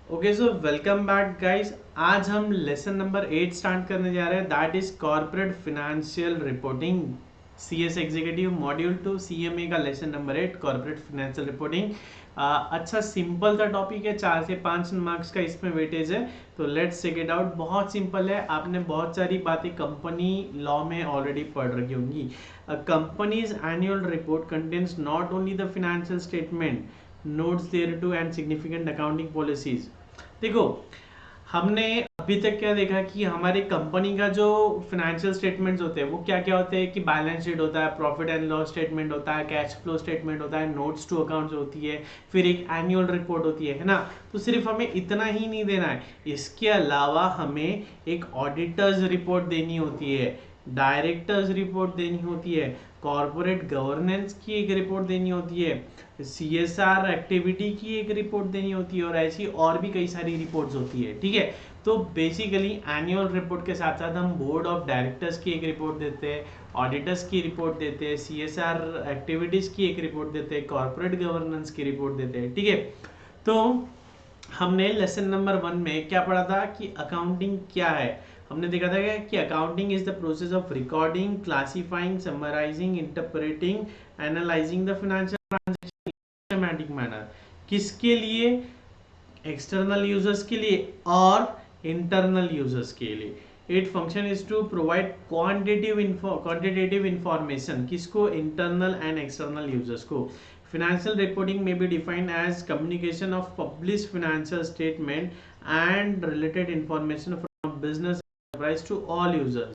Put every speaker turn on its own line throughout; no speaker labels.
Okay so welcome back guys. आज हम lesson number 8 start करने जा रहे हैं, that is corporate financial reporting, CS executive module 2 CMA का lesson number 8 corporate financial reporting. अच्छा सिंपल सा टॉपिक है, 4 से 5 मार्क्स का इसमें वेटेज है, तो लेट्स चेक इट आउट। बहुत सिंपल है, आपने बहुत सारी बातें कंपनी लॉ में ऑलरेडी पढ़ रखी होंगी। Company's annual report contains not only the financial statement, notes thereto and significant accounting policies. देखो, हमने अभी तक क्या देखा कि हमारी कंपनी का जो फाइनेंशियल स्टेटमेंट्स होते हैं वो क्या क्या होते हैं कि बैलेंस शीट होता है, प्रॉफिट एंड लॉस स्टेटमेंट होता है, कैश फ्लो स्टेटमेंट होता है, नोट्स टू अकाउंट्स होती है, फिर एक एनुअल रिपोर्ट होती है ना। तो सिर्फ हमें इतना ही नहीं देना है, इसके अलावा हमें एक ऑडिटर्स रिपोर्ट देनी होती है, डायरेक्टर्स रिपोर्ट देनी होती है, कॉर्पोरेट गवर्नेंस की एक रिपोर्ट देनी होती है, सीएसआर एक्टिविटी की एक रिपोर्ट देनी होती है, और ऐसी और भी कई सारी रिपोर्ट्स होती है। ठीक है, तो बेसिकली एनुअल रिपोर्ट के साथ साथ हम बोर्ड ऑफ डायरेक्टर्स की एक रिपोर्ट देते हैं, ऑडिटर्स की रिपोर्ट देते हैं, सीएसआर एक्टिविटीज की एक रिपोर्ट देते हैं, कॉर्पोरेट गवर्नेंस की रिपोर्ट देते हैं। ठीक है, तो हमने लेसन नंबर 1 में क्या पढ़ा था कि अकाउंटिंग क्या है। हमने देखा था कि accounting is the process of recording, classifying, summarising, interpreting, analysing the financial transaction systematic manner. किसके लिए? एक्सटर्नल यूजर्स के लिए और इंटरनल यूजर्स के लिए। It function is to provide quantitative information, किसको? इंटरनल एंड एक्सटर्नल यूजर्स को। Financial reporting may be defined as communication of published financial statement and related information from business enterprise to all users.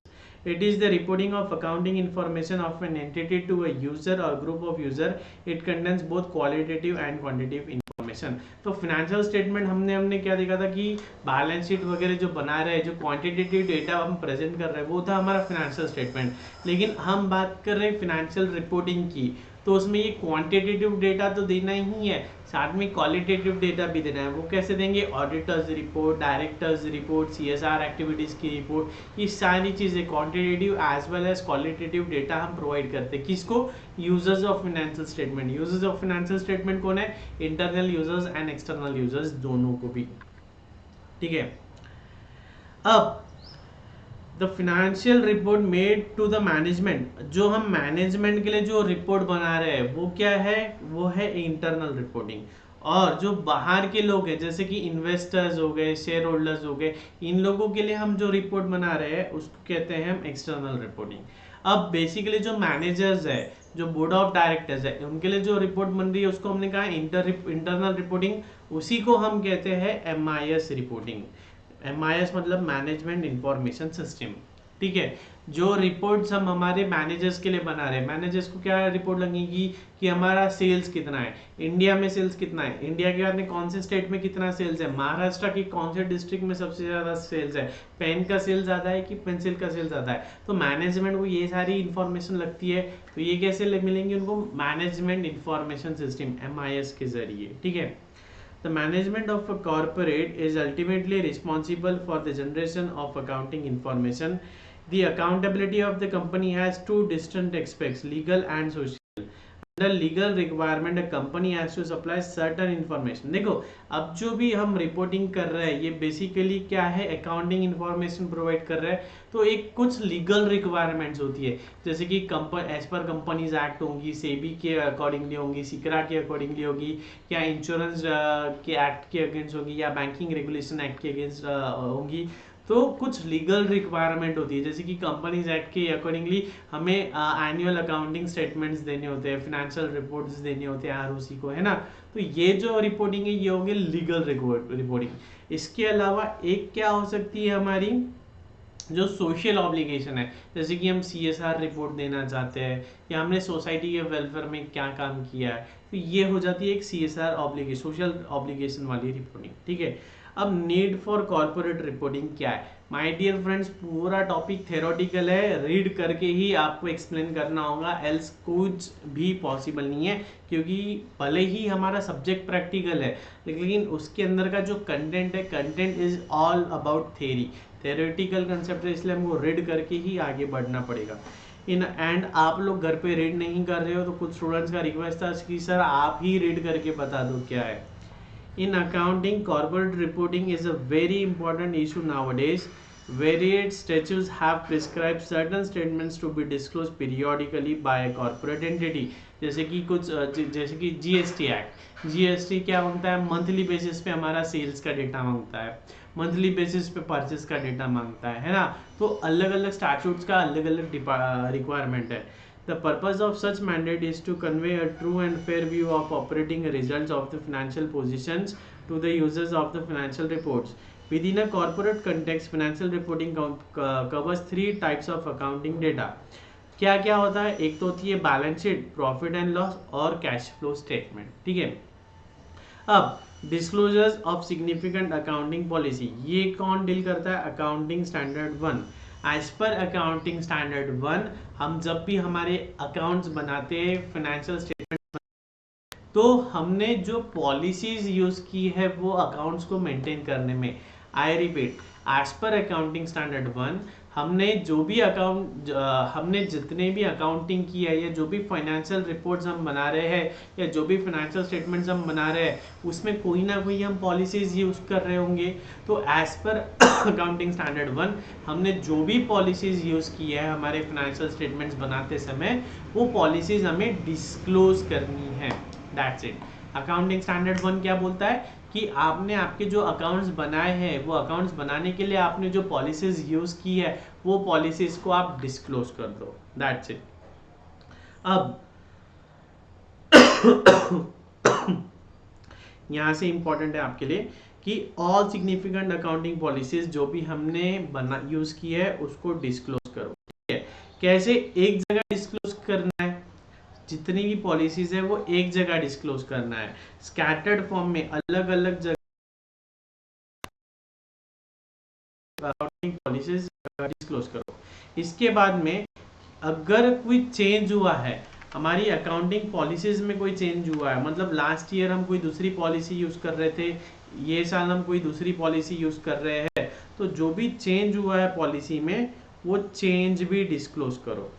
It is the reporting of accounting information of an entity to a user or group of user. It contains both qualitative and quantitative information. तो financial statement हमने क्या देखा था कि balance sheet वगैरह जो बना रहे हैं, जो क्वांटिटेटिव डेटा हम प्रेजेंट कर रहे हैं, वो था हमारा फाइनेंशियल स्टेटमेंट। लेकिन हम बात कर रहे हैं फाइनेंशियल रिपोर्टिंग की, तो उसमें ये क्वांटिटेटिव डेटा तो देना ही है, साथ में क्वालिटेटिव डेटा भी देना है। वो कैसे देंगे? Auditors report, directors report, CSR activities की रिपोर्ट, ये सारी चीजें quantitative as well as qualitative data हम प्रोवाइड करते हैं। किसको? Users of financial statement. Users of financial statement कौन है? Internal users and external users, दोनों को भी। ठीक है, अब the financial report made to the management, जो हम मैनेजमेंट के लिए जो रिपोर्ट बना रहे हैं वो क्या है? वो है इंटरनल रिपोर्टिंग। और जो बाहर के लोग हैं, जैसे कि इन्वेस्टर्स हो गए, शेयर होल्डर्स हो गए, इन लोगों के लिए हम जो रिपोर्ट बना रहे हैं उसको कहते हैं हम एक्सटर्नल रिपोर्टिंग। अब बेसिकली जो मैनेजर्स है, जो बोर्ड ऑफ डायरेक्टर्स है, उनके लिए जो रिपोर्ट बन रही है उसको हमने कहा इंटरनल रिपोर्टिंग, उसी को हम कहते हैं एमआईएस रिपोर्टिंग। एमआईएस मतलब मैनेजमेंट इंफॉर्मेशन सिस्टम। ठीक है, जो रिपोर्ट्स हम हमारे मैनेजर्स के लिए बना रहे हैं, मैनेजर्स को क्या रिपोर्ट लगेगी कि हमारा सेल्स कितना है, इंडिया में सेल्स कितना है, इंडिया के बाद में कौन से स्टेट में कितना सेल्स है, महाराष्ट्र की कौन से डिस्ट्रिक्ट में सबसे ज्यादा सेल्स है, पेन का सेल ज्यादा है कि पेंसिल का सेल ज्यादा है। तो मैनेजमेंट को ये सारी इंफॉर्मेशन लगती है, तो ये कैसे मिलेंगे उनको? मैनेजमेंट इंफॉर्मेशन सिस्टम, एमआईएस के जरिए। ठीक है, the management of a corporate is ultimately responsible for the generation of accounting information. The accountability of the company has two distinct aspects, legal and social. Under legal requirement, a company has to supply certain information. देखो, अब जो भी हम reporting कर रहे हैं ये basically क्या है? अकाउंटिंग इंफॉर्मेशन प्रोवाइड कर रहे हैं। तो एक कुछ लीगल रिक्वायरमेंट्स होती है, जैसे कि एज पर कंपनीज एक्ट होंगी, सेबी के अकॉर्डिंगली होंगी, सिकरा के अकॉर्डिंगली होगी, या इंश्योरेंस के एक्ट के अगेंस्ट होगी, या बैंकिंग रेगुलेशन एक्ट के अगेंस्ट होंगी। तो कुछ लीगल रिक्वायरमेंट होती है, जैसे कि कंपनीज एक्ट के अकॉर्डिंगली हमें एनुअल अकाउंटिंग स्टेटमेंट्स देने होते हैं, फाइनेंशियल रिपोर्ट्स देने होते हैं आरओसी को, है ना। तो ये जो रिपोर्टिंग है ये होगी लीगल रिपोर्टिंग। इसके अलावा एक क्या हो सकती है हमारी, जो सोशल ऑब्लिगेशन है, जैसे कि हम सीएसआर रिपोर्ट देना चाहते हैं, या हमने सोसाइटी के वेलफेयर में क्या काम किया है, तो ये हो जाती है एक सीएसआर ऑब्लिगेशन, सोशल ऑब्लिगेशन वाली रिपोर्टिंग। ठीक है, अब नीड फॉर कॉर्पोरेट रिपोर्टिंग क्या है? माय डियर फ्रेंड्स, पूरा टॉपिक थ्योरेटिकल है, रीड करके ही आपको एक्सप्लेन करना होगा, एल्स कुछ भी पॉसिबल नहीं है, क्योंकि भले ही हमारा सब्जेक्ट प्रैक्टिकल है लेकिन उसके अंदर का जो कंटेंट है, content is all about theory, theoretical concept है, इसलिए हमको रीड करके ही आगे बढ़ना पड़ेगा। इन एंड आप लोग घर पे रीड नहीं कर रहे हो, तो कुछ स्टूडेंट्स का रिक्वेस्ट था कि सर आप ही रीड करके बता दो क्या है। In accounting, corporate reporting is a very important issue nowadays. Various statutes have prescribed certain statements to be disclosed periodically by a corporate entity. जैसे कि जैसे कि जीएसटी एक्ट, जीएसटी क्या मांगता है, मंथली बेसिस पे हमारा सेल्स का डेटा मांगता है, मंथली बेसिस पे परचेस का डेटा मांगता है ना। तो अलग अलग स्टैट्यूट्स का अलग अलग रिक्वायरमेंट है. The purpose of such mandate is to convey a true and fair view of operating results of the financial positions to the users of the financial reports. Within a corporate context, financial reporting covers three types of accounting data. क्या क्या होता है, एक तो होती है balance sheet, profit and loss और cash flow statement. ठीक है. अब disclosures of significant accounting policy, ये कौन डील करता है, accounting standard 1. As per accounting standard 1, हम जब भी हमारे अकाउंट्स बनाते हैं, फाइनेंशियल स्टेटमेंट, तो हमने जो पॉलिसीज यूज की है वो अकाउंट्स को मेंटेन करने में. I repeat, as per accounting standard 1, हमने जो भी हमने जितने भी अकाउंटिंग की है या जो भी फाइनेंशियल रिपोर्ट्स हम बना रहे हैं या जो भी फाइनेंशियल स्टेटमेंट्स हम बना रहे हैं, उसमें कोई ना कोई हम पॉलिसीज यूज कर रहे होंगे. तो एज पर अकाउंटिंग स्टैंडर्ड 1, हमने जो भी पॉलिसीज यूज की है हमारे फाइनेंशियल स्टेटमेंट्स बनाते समय, वो पॉलिसीज हमें डिस्क्लोज करनी है. That's it. अकाउंटिंग स्टैंडर्ड 1 क्या बोलता है कि आपने आपके जो अकाउंट्स बनाए हैं, वो अकाउंट्स बनाने के लिए आपने जो पॉलिसीज यूज की है, वो पॉलिसीज को आप डिस्क्लोज कर दो. That's it. अब यहां से इंपॉर्टेंट है आपके लिए कि ऑल सिग्निफिकेंट अकाउंटिंग पॉलिसीज जो भी हमने यूज की है उसको डिस्क्लोज करो. ठीक है. कैसे, एक जगह डिस्क्लोज करना है, जितनी भी पॉलिसीज है वो एक जगह डिस्क्लोज करना है. स्कैटर्ड फॉर्म में अलग अलग जगह पॉलिसीज डिस्क्लोज करो. इसके बाद में अगर कोई चेंज हुआ है, हमारी अकाउंटिंग पॉलिसीज में कोई चेंज हुआ है, मतलब लास्ट ईयर हम कोई दूसरी पॉलिसी यूज कर रहे थे, ये साल हम कोई दूसरी पॉलिसी यूज कर रहे हैं, तो जो भी चेंज हुआ है पॉलिसी में, वो चेंज भी डिस्क्लोज करो.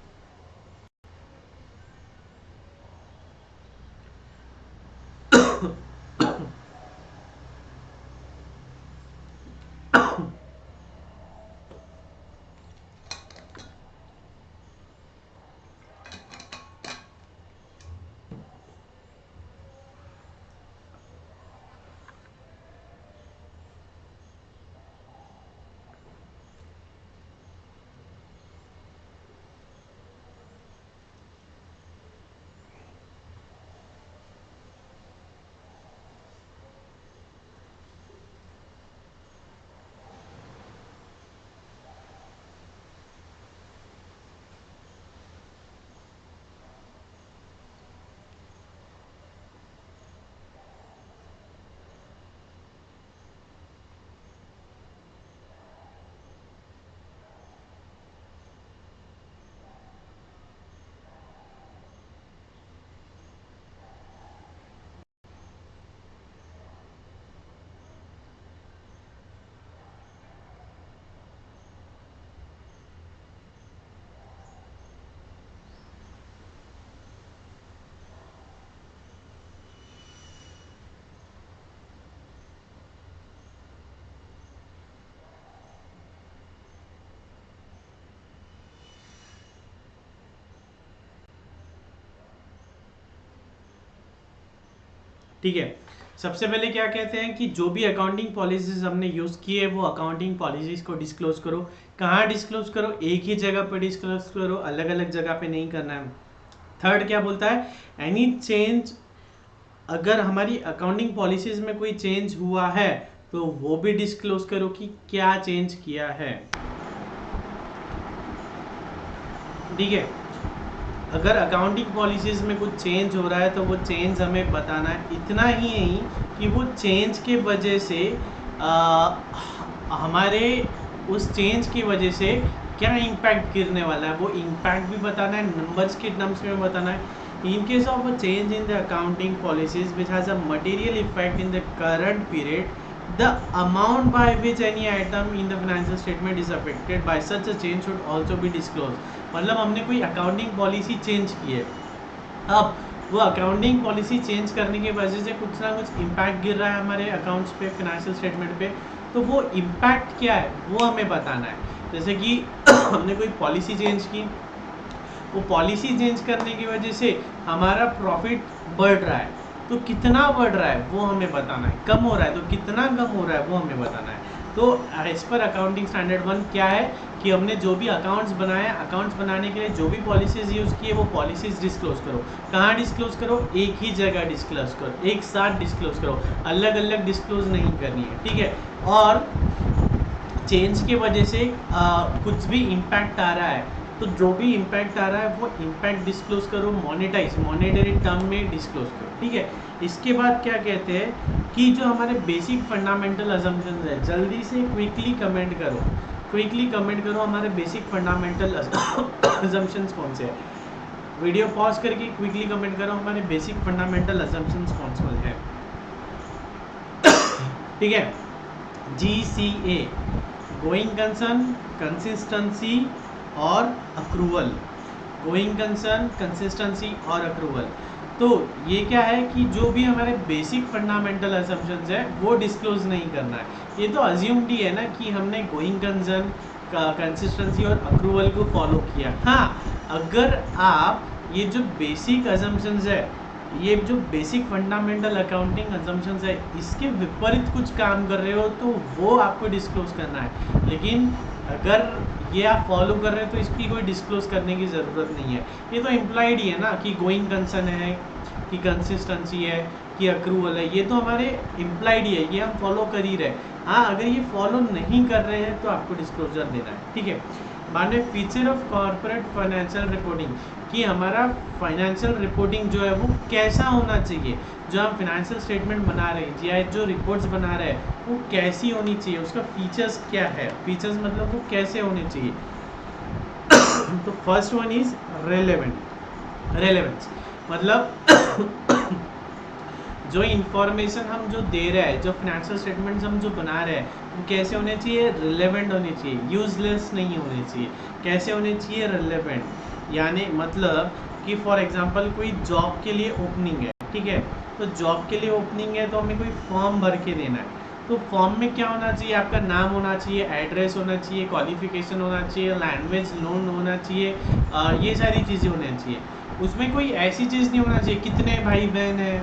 ठीक है. सबसे पहले क्या कहते हैं कि जो भी अकाउंटिंग पॉलिसीज हमने यूज की है, वो अकाउंटिंग पॉलिसीज को डिस्क्लोज करो. कहाँ डिस्क्लोज करो, एक ही जगह पर डिस्क्लोज करो, अलग अलग जगह पे नहीं करना है. थर्ड क्या बोलता है, एनी चेंज, अगर हमारी अकाउंटिंग पॉलिसीज में कोई चेंज हुआ है तो वो भी डिस्क्लोज करो कि क्या चेंज किया है. ठीक है. अगर अकाउंटिंग पॉलिसीज में कुछ चेंज हो रहा है तो वो चेंज हमें बताना है. इतना ही नहीं कि वो चेंज के वजह से हमारे उस चेंज की वजह से क्या इम्पैक्ट गिरने वाला है, वो इम्पैक्ट भी बताना है, नंबर्स के टर्म्स में बताना है. In case of a change in the accounting policies which has a material effect in the current period, the amount by which any item in the financial statement is affected by such a change should also be disclosed. मतलब हमने कोई accounting policy change की है, अब वो accounting policy change करने की वजह से कुछ ना कुछ इम्पैक्ट गिर रहा है हमारे अकाउंट्स पे, फिनेंशियल स्टेटमेंट पे, तो वो इम्पैक्ट क्या है वो हमें बताना है। जैसे कि हमने कोई पॉलिसी चेंज की, वो पॉलिसी चेंज करने की वजह से हमारा प्रॉफिट बढ़ रहा है, तो कितना बढ़ रहा है वो हमें बताना है, कम हो रहा है तो कितना कम हो रहा है वो हमें बताना है। तो एज पर अकाउंटिंग स्टैंडर्ड 1 क्या है कि हमने जो भी अकाउंट्स बनाए, अकाउंट्स बनाने के लिए जो भी पॉलिसीज यूज़ किए वो पॉलिसीज डिस्क्लोज करो। कहाँ डिस्क्लोज करो? एक ही जगह डिस्क्लोज करो, एक साथ डिस्क्लोज करो, अलग अलग डिस्क्लोज नहीं करनी है, ठीक है। और चेंज की वजह से कुछ भी इम्पैक्ट आ रहा है, तो जो भी इम्पैक्ट आ रहा है वो इम्पैक्ट डिस्क्लोज करो, मॉनेटरी टर्म में डिस्क्लोज करो, ठीक है। इसके बाद क्या कहते हैं कि जो हमारे बेसिक फंडामेंटल अजम्पशंस है, जल्दी से क्विकली कमेंट करो हमारे बेसिक फंडामेंटल अजम्पशंस कौन से हैं। वीडियो पॉज करके क्विकली कमेंट करो हमारे बेसिक फंडामेंटल अजम्पशंस कौन से हैं, ठीक है। GCA, गोइंग कंसर्न, कंसिस्टेंसी और अक्रूवल, गोइंग कंसर्न, कंसिस्टेंसी और अक्रूवल। तो ये क्या है कि जो भी हमारे बेसिक फंडामेंटल असम्पशंस है वो डिस्क्लोज नहीं करना है। ये तो अज्यूम्ड ही है ना कि हमने गोइंग कंसर्न, कंसिस्टेंसी और अक्रूवल को फॉलो किया। हाँ, अगर आप ये जो बेसिक असम्पशंस है, ये जो बेसिक फंडामेंटल अकाउंटिंग असम्पशंस है, इसके विपरीत कुछ काम कर रहे हो तो वो आपको डिस्क्लोज करना है। लेकिन अगर ये आप फॉलो कर रहे हैं तो इसकी कोई डिस्क्लोज करने की ज़रूरत नहीं है। ये तो इम्प्लाइड ही है ना कि गोइंग कंसर्न है, कि कंसिस्टेंसी है, कि अक्रूवल है, ये तो हमारे इम्प्लाइड ही है, ये हम फॉलो कर ही रहे। हाँ, अगर ये फॉलो नहीं कर रहे हैं तो आपको डिस्क्लोजर देना है, ठीक है। बाद में feature of corporate financial reporting, कि हमारा फाइनेंशियल रिपोर्टिंग जो है वो कैसा होना चाहिए, जो हम फाइनेंशियल स्टेटमेंट बना रहे हैं या जो रिपोर्ट्स बना रहे हैं वो कैसी होनी चाहिए, उसका फीचर्स क्या है। फीचर्स मतलब वो कैसे होने चाहिए। तो फर्स्ट वन इज रेलेवेंस, मतलब जो इंफॉर्मेशन हम जो दे रहे हैं, जो फाइनेंशियल स्टेटमेंट्स हम जो बना रहे हैं वो कैसे होने चाहिए, रिलेवेंट होने चाहिए, यूजलेस नहीं होने चाहिए। कैसे होने चाहिए, रिलेवेंट, यानी मतलब कि फॉर एग्जांपल कोई जॉब के लिए ओपनिंग है, ठीक है, तो जॉब के लिए ओपनिंग है तो हमें कोई फॉर्म भर के देना है, तो फॉर्म में क्या होना चाहिए, आपका नाम होना चाहिए, एड्रेस होना चाहिए, क्वालिफिकेशन होना चाहिए, लैंग्वेज लोन होना चाहिए, ये सारी चीज़ें होनी चाहिए। उसमें कोई ऐसी चीज़ नहीं होना चाहिए कितने भाई बहन हैं,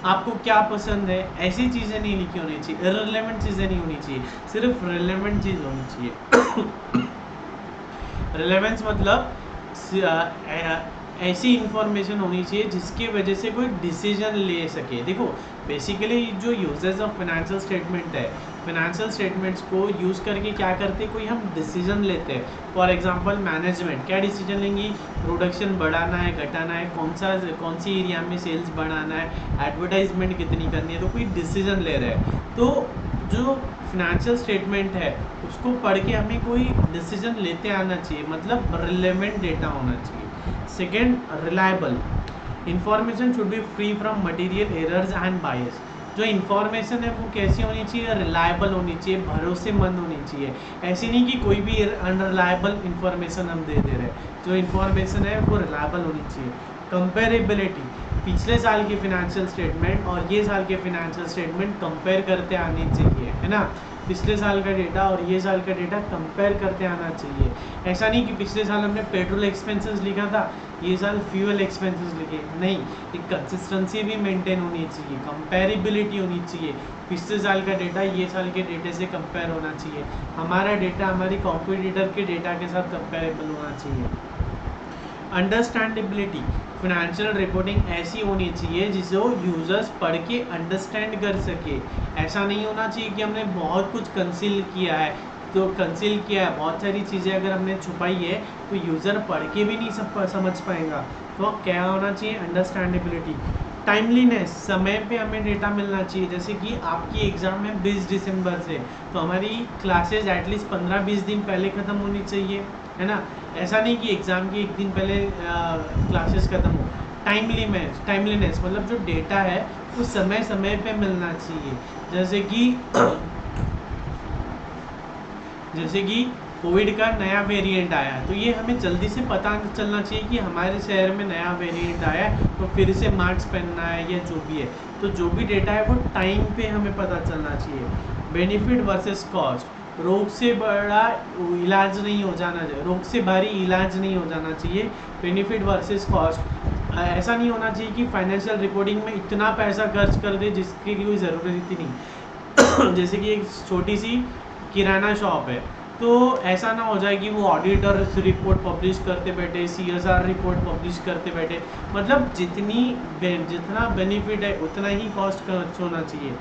आपको क्या पसंद है, ऐसी चीज़ें नहीं लिखी होनी चाहिए, इररिलेवेंट चीज़ें नहीं होनी चाहिए, सिर्फ रिलेवेंट चीज़ होनी चाहिए। रिलेवेंस मतलब ऐसी इंफॉर्मेशन होनी चाहिए जिसकी वजह से कोई डिसीजन ले सके। देखो बेसिकली जो यूजेस ऑफ फाइनेंशियल स्टेटमेंट है, फाइनेंशियल स्टेटमेंट्स को यूज़ करके क्या करते हैं, कोई हम डिसीजन लेते हैं। फॉर एग्जांपल मैनेजमेंट क्या डिसीजन लेंगी, प्रोडक्शन बढ़ाना है, घटाना है, कौन सी एरिया में सेल्स बढ़ाना है, एडवर्टाइजमेंट कितनी करनी है, तो कोई डिसीजन ले रहे हैं। तो जो फाइनेंशियल स्टेटमेंट है उसको पढ़ के हमें कोई डिसीजन लेते आना चाहिए, मतलब रिलेवेंट डेटा होना चाहिए। Second, reliable, information should be free from material errors and बायस। जो इन्फॉर्मेशन है वो कैसी होनी चाहिए, रिलायबल होनी चाहिए, भरोसेमंद होनी चाहिए। ऐसी नहीं कि कोई भी अनरिलायबल इंफॉर्मेशन हम दे रहे हैं, जो इन्फॉर्मेशन है वो रिलायबल होनी चाहिए। कंपेरेबिलिटी, पिछले साल के फिनेंशियल स्टेटमेंट और ये साल के फिनेंशियल स्टेटमेंट कंपेयर करते आने चाहिए, है ना। पिछले साल का डेटा और ये साल का डेटा कंपेयर करते आना चाहिए। ऐसा नहीं कि पिछले साल हमने पेट्रोल एक्सपेंसेस लिखा था, ये साल फ्यूल एक्सपेंसेस लिखे, नहीं। एक कंसिस्टेंसी भी मेंटेन होनी चाहिए, कंपेरेबिलिटी होनी चाहिए। पिछले साल का डेटा ये साल के डेटे से कंपेयर होना चाहिए, हमारा डेटा हमारी कॉम्पिटिटर के डेटा के साथ कंपेरेबल होना चाहिए। अंडरस्टैंडेबिलिटी, फाइनेंशियल रिपोर्टिंग ऐसी होनी चाहिए जिसे यूजर्स पढ़ के अंडरस्टैंड कर सके। ऐसा नहीं होना चाहिए कि हमने बहुत कुछ कंसील किया है, तो कंसील किया है बहुत सारी चीज़ें अगर हमने छुपाई है तो यूज़र पढ़ के भी नहीं समझ पाएगा। तो क्या होना चाहिए, अंडरस्टैंडेबिलिटी। टाइमलीनेस, समय पे हमें डेटा मिलना चाहिए। जैसे कि आपकी एग्ज़ाम है 20 दिसंबर से, तो हमारी क्लासेज एटलीस्ट 15-20 दिन पहले ख़त्म होनी चाहिए, है ना। ऐसा नहीं कि एग्ज़ाम के एक दिन पहले क्लासेस ख़त्म हो। टाइमलीनेस मतलब जो डेटा है वो समय समय पे मिलना चाहिए। जैसे कि कोविड का नया वेरिएंट आया है, तो ये हमें जल्दी से पता चलना चाहिए कि हमारे शहर में नया वेरिएंट आया है, तो फिर से मास्क पहनना है या जो भी है। तो जो भी डेटा है वो टाइम पे हमें पता चलना चाहिए। बेनिफिट वर्सेस कॉस्ट, रोग से बड़ा इलाज नहीं हो जाना चाहिए, रोग से भारी इलाज नहीं हो जाना चाहिए। बेनिफिट वर्सेस कॉस्ट, ऐसा नहीं होना चाहिए कि फाइनेंशियल रिपोर्टिंग में इतना पैसा खर्च कर दे जिसकी कोई ज़रूरत ही नहीं। जैसे कि एक छोटी सी किराना शॉप है, तो ऐसा ना हो जाए कि वो ऑडिटर रिपोर्ट पब्लिश करते बैठे, CSR रिपोर्ट पब्लिश करते बैठे। मतलब जितना बेनिफिट है उतना ही कॉस्ट खर्च होना चाहिए।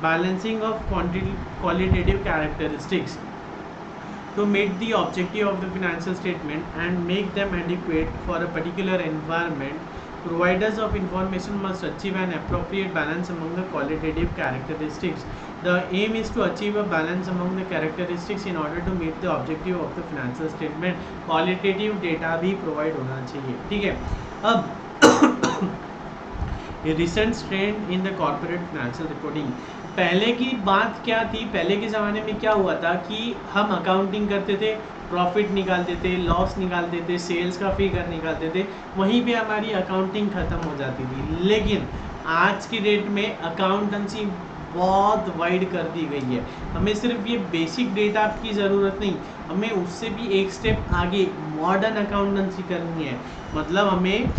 Balancing of qualitative characteristics to meet the objective of the financial statement and make them adequate for a particular environment. Providers of information must achieve an appropriate balance among the qualitative characteristics. The aim is to achieve a balance among the characteristics in order to meet the objective of the financial statement. Qualitative data भी provide होना चाहिए, ठीक है। अब recent trend in the corporate financial reporting, पहले की बात क्या थी, पहले के ज़माने में क्या हुआ था कि हम अकाउंटिंग करते थे, प्रॉफिट निकालते थे, लॉस निकालते थे, सेल्स का फिगर निकालते थे, वहीं पे हमारी अकाउंटिंग ख़त्म हो जाती थी। लेकिन आज की डेट में अकाउंटेंसी बहुत वाइड कर दी गई है। हमें सिर्फ ये बेसिक डेटा की ज़रूरत नहीं, हमें उससे भी एक स्टेप आगे मॉडर्न अकाउंटेंसी करनी है। मतलब हमें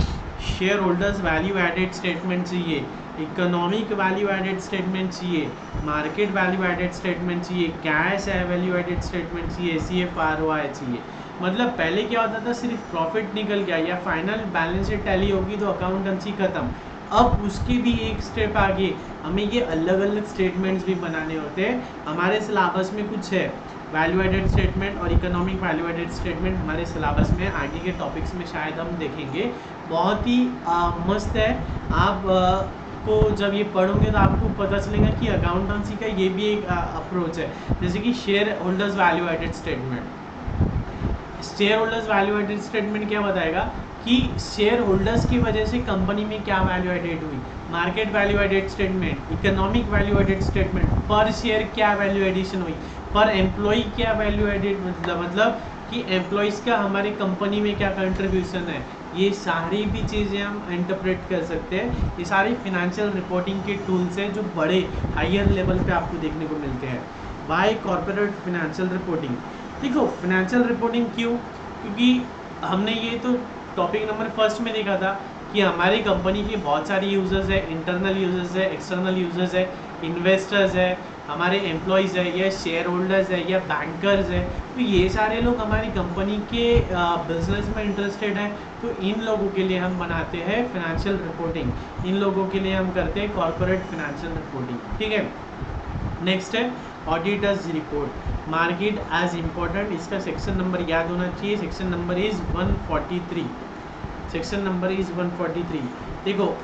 share holders value added statement चाहिए, इकोनॉमिक वैल्यू एडेड स्टेटमेंट चाहिए, मार्केट वैल्यू एडेड स्टेटमेंट चाहिए, कैश वैल्यू एडेड स्टेटमेंट चाहिए, CFROI चाहिए। मतलब पहले क्या होता था, सिर्फ प्रॉफिट निकल गया या फाइनल बैलेंस शीट टैली होगी तो अकाउंटेंसी खत्म। अब उसके भी एक स्टेप आगे हमें ये अलग अलग स्टेटमेंट्स भी बनाने होते हैं। हमारे सिलेबस में कुछ है, वैल्यू एडेड स्टेटमेंट और इकोनॉमिक वैल्यू एडेड स्टेटमेंट हमारे सिलेबस में आगे के टॉपिक्स में शायद हम देखेंगे। बहुत ही मस्त है। आप को जब ये पढ़ोगे तो आपको पता चलेगा कि अकाउंटेंसी का ये भी एक अप्रोच है। जैसे कि share holders value added statement, share holders value added statement क्या बताएगा कि शेयर होल्डर्स की वजह से कंपनी में क्या वैल्यू एडेड हुई, market value added statement, economic value added statement, per share क्या वैल्यू एडिशन हुई, पर एम्प्लॉय क्या वैल्यू एडेड, मतलब कि एम्प्लॉयज़ का हमारी कंपनी में क्या कंट्रीब्यूशन है। ये सारी भी चीज़ें हम इंटरप्रेट कर सकते हैं। ये सारी फिनेंशियल रिपोर्टिंग के टूल्स हैं जो बड़े हायर लेवल पे आपको देखने को मिलते हैं। बाय कॉर्पोरेट फिनेंशियल रिपोर्टिंग, देखो फिनेंशियल रिपोर्टिंग क्यों, क्योंकि हमने ये तो टॉपिक नंबर फर्स्ट में देखा था कि हमारी कंपनी के बहुत सारे यूजर्स है, इंटरनल यूजर्स है, एक्सटर्नल यूजर्स है, इन्वेस्टर्स है, हमारे एम्प्लॉयज़ है या शेयर होल्डर्स है या बैंकर्स है। तो ये सारे लोग हमारी कंपनी के बिजनेस में इंटरेस्टेड हैं। तो इन लोगों के लिए हम बनाते हैं फिनेंशियल रिपोर्टिंग, इन लोगों के लिए हम करते हैं कॉर्पोरेट फिनेंशियल रिपोर्टिंग, ठीक है। नेक्स्ट है auditors report, marked as important, इसका सेक्शन नंबर याद होना चाहिए। Section number is 143, section number is 143। देखो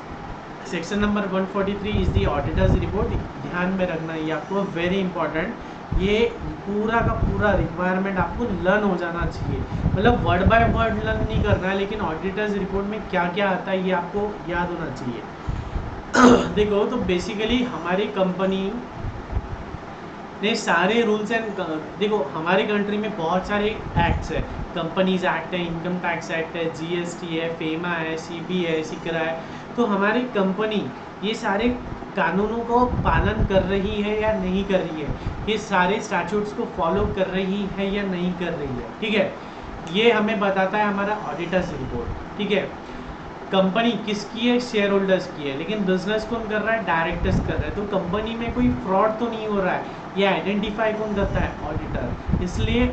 section number 143 is the auditors report, ध्यान में रखना ये आपको वेरी इंपॉर्टेंट। ये पूरा का पूरा रिक्वायरमेंट आपको लर्न हो जाना चाहिए, मतलब वर्ड बाय वर्ड लर्न नहीं करना है, लेकिन ऑडिटर्स रिपोर्ट में क्या क्या आता है ये आपको याद होना चाहिए। देखो तो बेसिकली हमारी कंपनी ने सारे रूल्स एंड, देखो हमारी कंट्री में बहुत सारे एक्ट्स है, कंपनीज एक्ट है, इनकम टैक्स एक्ट है, GST है, फेमा है, CB है, सिकरा है। तो हमारी कंपनी ये सारे कानूनों को पालन कर रही है या नहीं कर रही है, ये सारे स्टैट्यूट्स को फॉलो कर रही है या नहीं कर रही है, ठीक है। ये हमें बताता है हमारा ऑडिटर्स रिपोर्ट, ठीक है। कंपनी किसकी है, शेयर होल्डर्स की है, लेकिन बिजनेस कौन कर रहा है, डायरेक्टर्स कर रहे हैं। तो कंपनी में कोई फ्रॉड तो नहीं हो रहा है, ये आइडेंटिफाई कौन करता है, ऑडिटर। इसलिए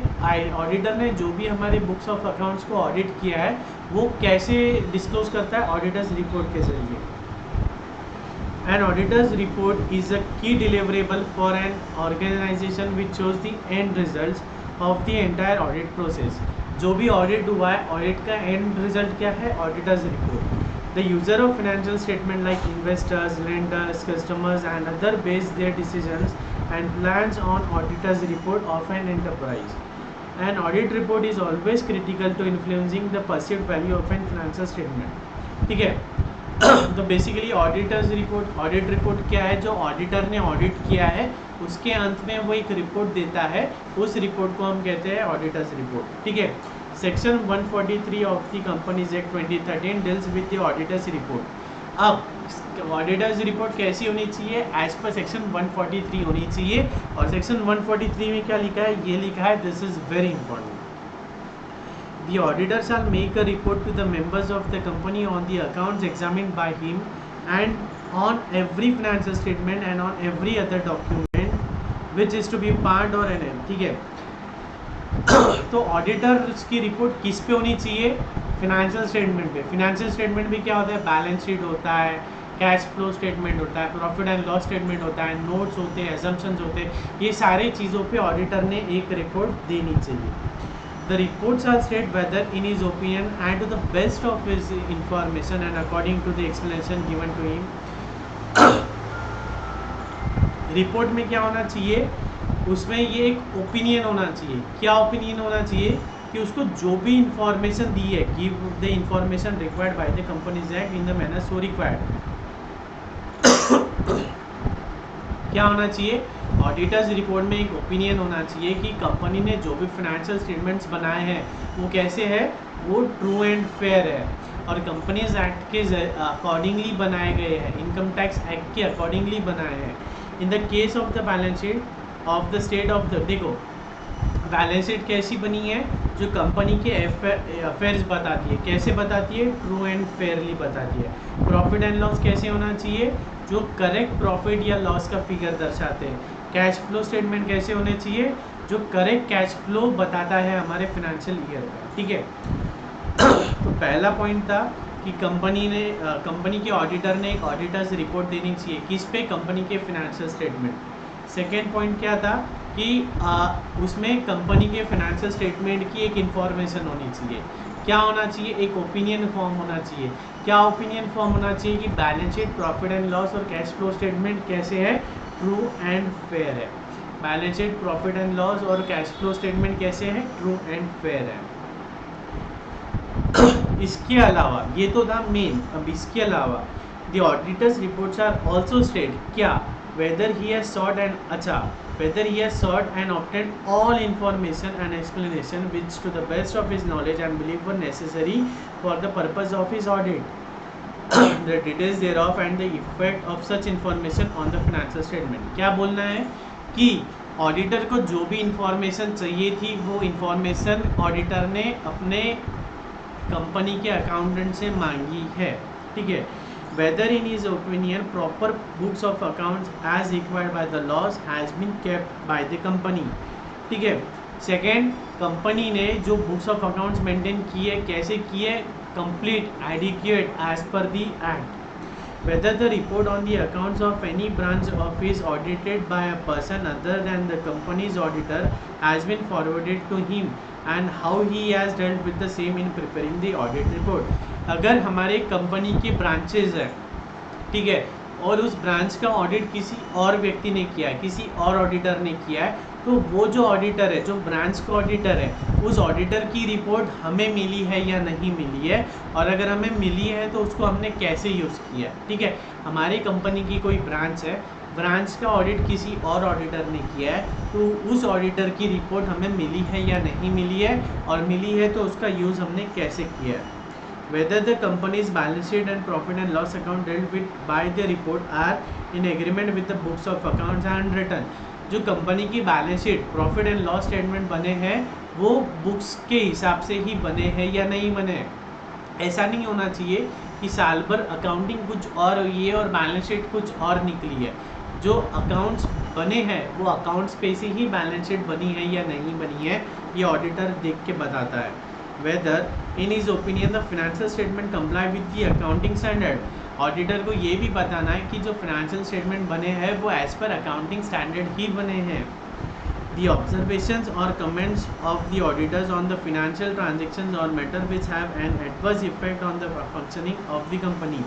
ऑडिटर ने जो भी हमारे बुक्स ऑफ अकाउंट्स को ऑडिट किया है वो कैसे डिस्क्लोज करता है, ऑडिटर्स रिपोर्ट के जरिए। An auditor's report is a key deliverable for an organization which shows the end result of the entire audit process. जो भी ऑडिट हुआ है, ऑडिट का एंड रिजल्ट क्या है, auditors report. The user of financial statement like investors, lenders, customers and other base their decisions and plans on auditor's report of an enterprise. An audit report is always critical to influencing the perceived value of an financial statement, ठीक है। तो basically auditors report, audit report क्या है, जो auditor ने audit किया है उसके अंत में वो एक रिपोर्ट देता है, उस रिपोर्ट को हम कहते हैं ऑडिटर्स रिपोर्ट, ठीक है। Section 143 of the companies act 2013 deals with the auditors report. अब ऑडिटर्स रिपोर्ट कैसी होनी चाहिए, एज पर सेक्शन 143 होनी चाहिए। और सेक्शन 143 में क्या लिखा है, ये लिखा है, this is very important, the auditor shall make a report to the members of the company on the accounts examined by him and on every financial statement and on every other document which is to be part or an, ठीक है। तो auditor की report किस पे होनी चाहिए, financial statement पे। Financial statement भी क्या होता है, बैलेंस शीट होता है, कैश फ्लो स्टेटमेंट होता है, प्रॉफिट एंड लॉस स्टेटमेंट होता है, नोट्स होते हैं, एजम्पशंस होते हैं, ये सारी चीज़ों पे ऑडिटर ने एक रिपोर्ट देनी चाहिए। The report shall state whether in his opinion and to the best of his information and according to the explanation given to him report में क्या होना चाहिए, उसमें ये एक ओपिनियन होना चाहिए। क्या ओपिनियन होना चाहिए कि उसको जो भी इंफॉर्मेशन दी है, give the information required by the companies act in the manner so required. क्या होना चाहिए, ऑडिटर्स रिपोर्ट में एक ओपिनियन होना चाहिए कि कंपनी ने जो भी फाइनेंशियल स्टेटमेंट्स बनाए हैं वो कैसे है, वो ट्रू एंड फेयर है और कंपनीज एक्ट के अकॉर्डिंगली बनाए गए हैं, इनकम टैक्स एक्ट के अकॉर्डिंगली बनाए हैं। In the case of the balance sheet of the state of the, देखो बैलेंस शीट कैसी बनी है, जो कंपनी के अफेयर्स बताती है, कैसे बताती है, ट्रू एंड फेयरली बताती है। प्रॉफिट एंड लॉस कैसे होना चाहिए, जो करेक्ट प्रॉफिट या लॉस का फिगर दर्शाते हैं। कैश फ्लो स्टेटमेंट कैसे होने चाहिए, जो करेक्ट कैश फ्लो बताता है हमारे फाइनेंशियल ईयर का, ठीक है। तो पहला पॉइंट था कि कंपनी के ऑडिटर ने एक ऑडिटर्स रिपोर्ट देनी चाहिए, किस पे, कंपनी के फाइनेंशियल स्टेटमेंट। सेकेंड पॉइंट क्या था कि उसमें कंपनी के फाइनेंशियल स्टेटमेंट की एक इन्फॉर्मेशन होनी चाहिए। क्या होना चाहिए, एक ओपिनियन फॉर्म होना चाहिए। क्या ओपिनियन फॉर्म होना चाहिए कि balance sheet, profit and loss और कैश फ्लो स्टेटमेंट कैसे है, ट्रू एंड फेयर है। Balance sheet, profit and loss और कैश फ्लो स्टेटमेंट कैसे है, ट्रू एंड फेयर है। इसके अलावा ये तो था मेन, अब इसके अलावा the auditors reports are also state क्या, whether he has sought and obtained all information and explanation which to the best of his knowledge and belief were necessary for the purpose of his audit the details thereof and the effect of such information on the financial statement। क्या बोलना है कि auditor को जो भी information चाहिए थी वो इंफॉर्मेशन ऑडिटर ने अपने कंपनी के अकाउंटेंट से मांगी है, ठीक है। Whether in his opinion proper books of accounts as required by the laws has been kept by the company, ठीक है। सेकेंड, कंपनी ने जो बुक्स ऑफ अकाउंट्स मेंटेन की है, कैसे की है, complete, adequate as per the act. Whether the report on the accounts of any branch of is audited by a person other than the company's auditor has been forwarded to him and how he has dealt with the same in preparing the audit report। अगर हमारे company के branches हैं, ठीक है, और उस branch का audit किसी और व्यक्ति ने किया है, किसी और ऑडिटर ने किया है, तो वो जो ऑडिटर है, जो ब्रांच का ऑडिटर है, उस ऑडिटर की रिपोर्ट हमें मिली है या नहीं मिली है, और अगर हमें मिली है तो उसको हमने कैसे यूज़ किया है, ठीक है। हमारी कंपनी की कोई ब्रांच है, ब्रांच का ऑडिट किसी और ऑडिटर ने किया है, तो उस ऑडिटर की रिपोर्ट हमें मिली है या नहीं मिली है, और मिली है तो उसका यूज़ हमने कैसे किया है। Whether the company's balance sheet and profit and loss account dealt with by the report are in agreement with the books of accounts and written। जो कंपनी की balance sheet, profit and loss statement बने हैं वो books के हिसाब से ही बने हैं या नहीं बने। ऐसा नहीं होना चाहिए कि साल भर अकाउंटिंग कुछ और हुई है और बैलेंस शीट कुछ और निकली है। जो अकाउंट्स बने हैं वो अकाउंट्स पे से ही बैलेंस शीट बनी है या नहीं बनी है, ये ऑडिटर देख के बताता है। Whether in his opinion the financial statement comply with the accounting standard। Auditor को ये भी बताना है कि जो फाइनेंशियल स्टेटमेंट बने हैं वो एज पर अकाउंटिंग स्टैंडर्ड ही बने हैं। The observations or comments of the auditors on the financial transactions or matter which have an adverse effect on the functioning of the company।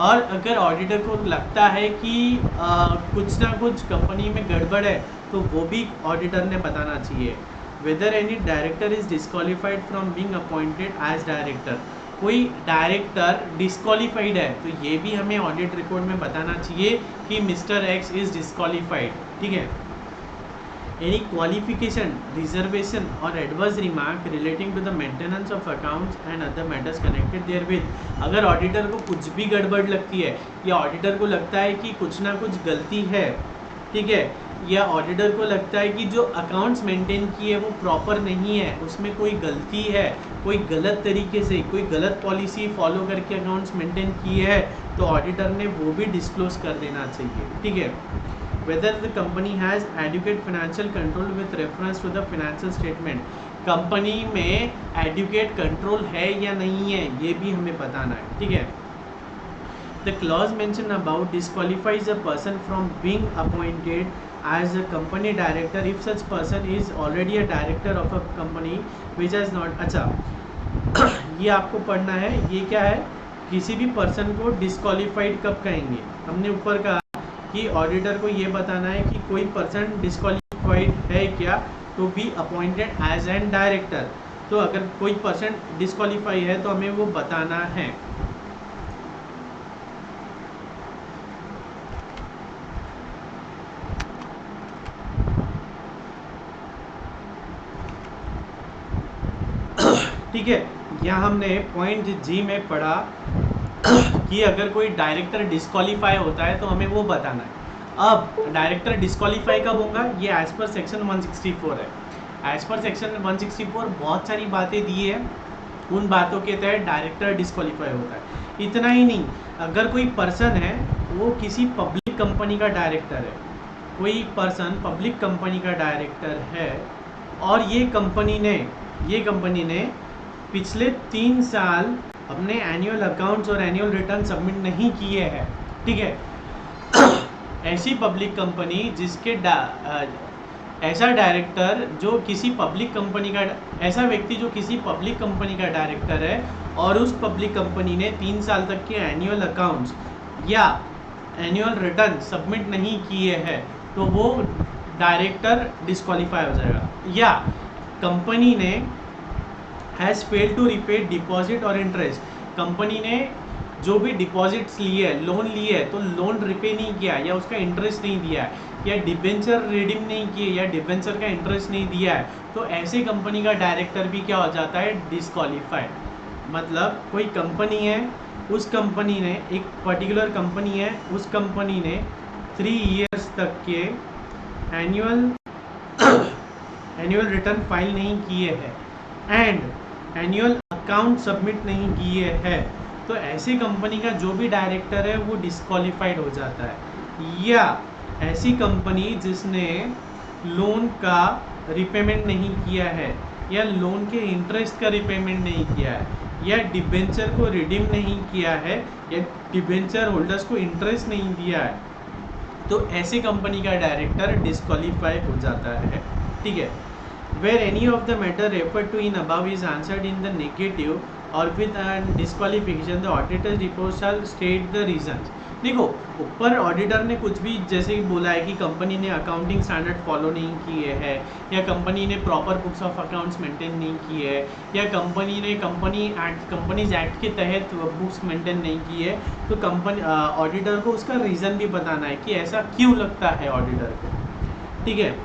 और अगर ऑडिटर को लगता है कि कुछ ना कुछ कंपनी में गड़बड़ है तो वो भी ऑडिटर ने बताना चाहिए। Whether any director is disqualified from being appointed as director। कोई डायरेक्टर डिस्क्वालीफाइड है तो ये भी हमें ऑडिट रिपोर्ट में बताना चाहिए कि मिस्टर एक्स इज डिस्क्वालीफाइड, ठीक है। एनी क्वालिफिकेशन, रिजर्वेशन और adverse remark relating to the maintenance of accounts and other matters connected therewith, अगर ऑडिटर को कुछ भी गड़बड़ लगती है या ऑडिटर को लगता है कि कुछ ना कुछ गलती है, ठीक है, या ऑडिटर को लगता है कि जो अकाउंट्स मेंटेन किए वो प्रॉपर नहीं है, उसमें कोई गलती है, कोई गलत तरीके से कोई गलत पॉलिसी फॉलो करके अकाउंट्स मेंटेन किए है, तो ऑडिटर ने वो भी डिस्क्लोज कर देना चाहिए, ठीक है। Whether the company has adequate financial control with reference to the financial statement, company में adequate control है या नहीं है ये भी हमें बताना है, ठीक है। The clause mentioned above disqualifies a person from being appointed as a company director if such person is already a director of a company which has not, अच्छा ये आपको पढ़ना है, ये क्या है, किसी भी पर्सन को डिस्क्वालीफाइड कब कहेंगे, हमने ऊपर कहा कि ऑडिटर को ये बताना है कि कोई पर्सन डिस्क्वालीफाइड है क्या, तो be appointed as an director, तो अगर कोई पर्सन डिस्क्वालीफाई है तो हमें वो बताना है। ठीक है, यहाँ हमने पॉइंट जी में पढ़ा कि अगर कोई डायरेक्टर डिस्क्वालीफाई होता है तो हमें वो बताना है। अब डायरेक्टर डिस्क्वालीफाई कब होगा, ये एज पर सेक्शन 164 है। एज पर सेक्शन 164 बहुत सारी बातें दी है, उन बातों के तहत डायरेक्टर डिस्क्वालीफाई होता है। इतना ही नहीं, अगर कोई पर्सन है वो किसी पब्लिक कंपनी का डायरेक्टर है, कोई पर्सन पब्लिक कंपनी का डायरेक्टर है और ये कंपनी ने पिछले 3 साल अपने एनुअल अकाउंट्स और एनुअल रिटर्न सबमिट नहीं किए हैं, ठीक है। ऐसी पब्लिक कंपनी जिसके ऐसा डायरेक्टर जो किसी पब्लिक कंपनी का, ऐसा व्यक्ति जो किसी पब्लिक कंपनी का डायरेक्टर है और उस पब्लिक कंपनी ने 3 साल तक के एनुअल अकाउंट्स या एनुअल रिटर्न सबमिट नहीं किए हैं, तो वो डायरेक्टर डिस्क्वालीफाई हो जाएगा। या कंपनी ने has failed to repay deposit और इंटरेस्ट, कंपनी ने जो भी डिपॉजिट्स लिए, लोन लिए, तो लोन रिपे नहीं किया या उसका इंटरेस्ट नहीं दिया है, या डिबेंचर रिडीम नहीं किए या डिबेंचर का इंटरेस्ट नहीं दिया है, तो ऐसे कंपनी का डायरेक्टर भी क्या हो जाता है, डिस्क्वालीफाइड। मतलब कोई कंपनी है, उस कंपनी ने, एक पर्टिकुलर कंपनी है, उस कंपनी ने 3 ईयर्स तक के एनुअल रिटर्न फाइल नहीं किए हैं एंड एनुअल अकाउंट सबमिट नहीं किए हैं, तो ऐसी कंपनी का जो भी डायरेक्टर है वो डिस्क्वालीफाइड हो जाता है। या ऐसी कंपनी जिसने लोन का रिपेमेंट नहीं किया है या लोन के इंटरेस्ट का रिपेमेंट नहीं किया है या डिबेंचर को रिडीम नहीं किया है या डिबेंचर होल्डर्स को इंटरेस्ट नहीं दिया है, तो ऐसी कंपनी का डायरेक्टर डिस्क्वालीफाई हो जाता है, ठीक है। Where any of the matter referred to in above is answered in the negative or with a disqualification, the auditor's report shall state the reasons. देखो, ऊपर ऑडिटर ने कुछ भी जैसे कि बोला है कि कंपनी ने अकाउंटिंग स्टैंडर्ड फॉलो नहीं किए हैं या कंपनी ने proper books of accounts maintain नहीं किए है या कंपनी ने कंपनीज एक्ट के तहत बुक्स मेंटेन नहीं की है, तो कंपनी ऑडिटर को उसका रीज़न भी बताना है कि ऐसा क्यों लगता है ऑडिटर को, ठीक है।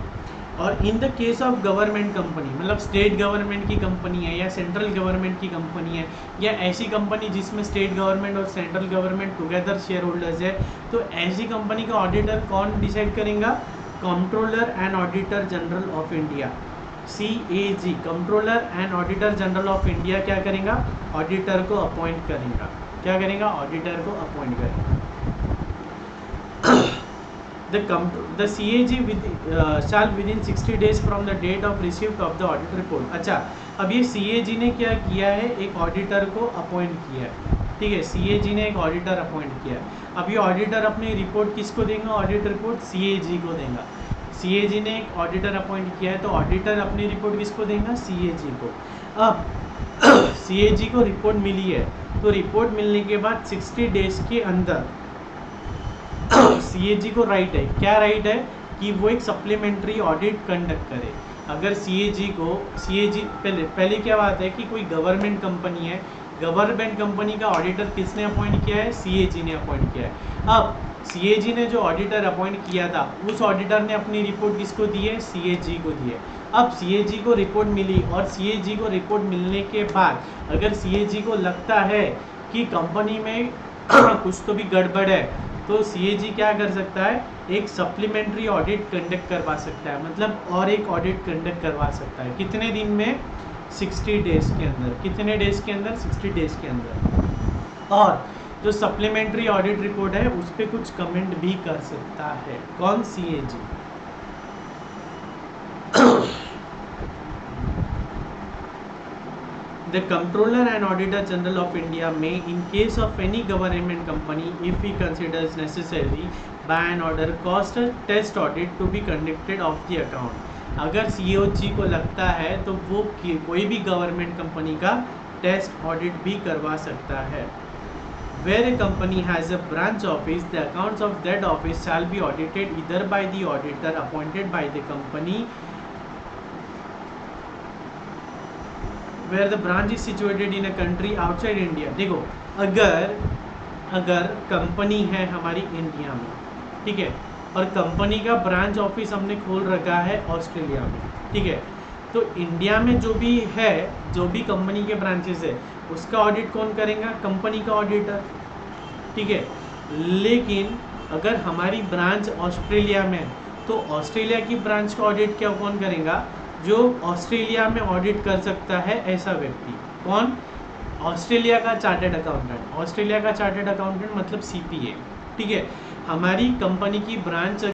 और in the case of government company, मतलब स्टेट गवर्नमेंट की कंपनी है या सेंट्रल गवर्नमेंट की कंपनी है या ऐसी कंपनी जिसमें स्टेट गवर्नमेंट और central government together share holders है, तो ऐसी कंपनी का ऑडिटर कौन डिसाइड करेगा, controller and auditor general of India, CAG, controller and auditor general of India क्या करेगा, ऑडिटर को अपॉइंट करेगा। क्या करेगा, ऑडिटर को अपॉइंट करेगा। The CAG shall within 60 days from the date of receipt of the audit report। अच्छा, अब ये CAG ने क्या किया है, एक ऑडिटर को अपॉइंट किया है, ठीक है। CAG ने एक ऑडिटर अपॉइंट किया है। अब ये ऑडिटर अपनी रिपोर्ट किसको देगा, ऑडिट रिपोर्ट CAG को देगा। CAG ने एक ऑडिटर अपॉइंट किया है, तो ऑडिटर अपनी रिपोर्ट किसको देगा, CAG को। अब CAG को रिपोर्ट मिली है, तो रिपोर्ट मिलने के बाद 60 डेज के अंदर CAG को राइट है, क्या राइट है, कि वो एक सप्लीमेंट्री ऑडिट कंडक्ट करे। अगर CAG पहले क्या बात है कि कोई गवर्नमेंट कंपनी है गवर्नमेंट कंपनी का ऑडिटर किसने अपॉइंट किया है? सीएजी ने अपॉइंट किया है। अब सीएजी ने जो ऑडिटर अपॉइंट किया था उस ऑडिटर ने अपनी रिपोर्ट किसको दी है? सीएजी को दी है। अब सीएजी को रिपोर्ट मिली और सीएजी को रिपोर्ट मिलने के बाद अगर सीएजी को लगता है कि कंपनी में कुछ तो भी गड़बड़ है तो सीएजी क्या कर सकता है? एक सप्लीमेंट्री ऑडिट कंडक्ट करवा सकता है, मतलब और एक ऑडिट कंडक्ट करवा सकता है। कितने दिन में? 60 डेज के अंदर। कितने डेज के अंदर? 60 डेज के अंदर। और जो सप्लीमेंट्री ऑडिट रिपोर्ट है उस पर कुछ कमेंट भी कर सकता है। कौन? CAG. The Comptroller and Auditor General of India may, in case of any government company, if he considers necessary, by an order, cause a test audit to be conducted of the account. अगर COG को लगता है तो वो कोई भी government company का test audit भी करवा सकता है। Where a company has a branch office, the accounts of that office shall be audited either by the auditor appointed by the company where the branch is situated in a country outside India। देखो अगर company है हमारी India में, ठीक है, और company का branch office हमने खोल रखा है ऑस्ट्रेलिया में, ठीक है, तो इंडिया में जो भी है, जो भी कंपनी के ब्रांचेस है उसका ऑडिट कौन करेगा? कंपनी का ऑडिटर, ठीक है। लेकिन अगर हमारी ब्रांच ऑस्ट्रेलिया में तो ऑस्ट्रेलिया की ब्रांच का ऑडिट क्या कौन करेगा? जो ऑस्ट्रेलिया में ऑडिट कर सकता है ऐसा व्यक्ति। कौन? ऑस्ट्रेलिया का चार्टर्ड अकाउंटेंट। ऑस्ट्रेलिया का चार्टर्ड अकाउंटेंट मतलब सीपीए, ठीक है। हमारी कंपनी की ब्रांच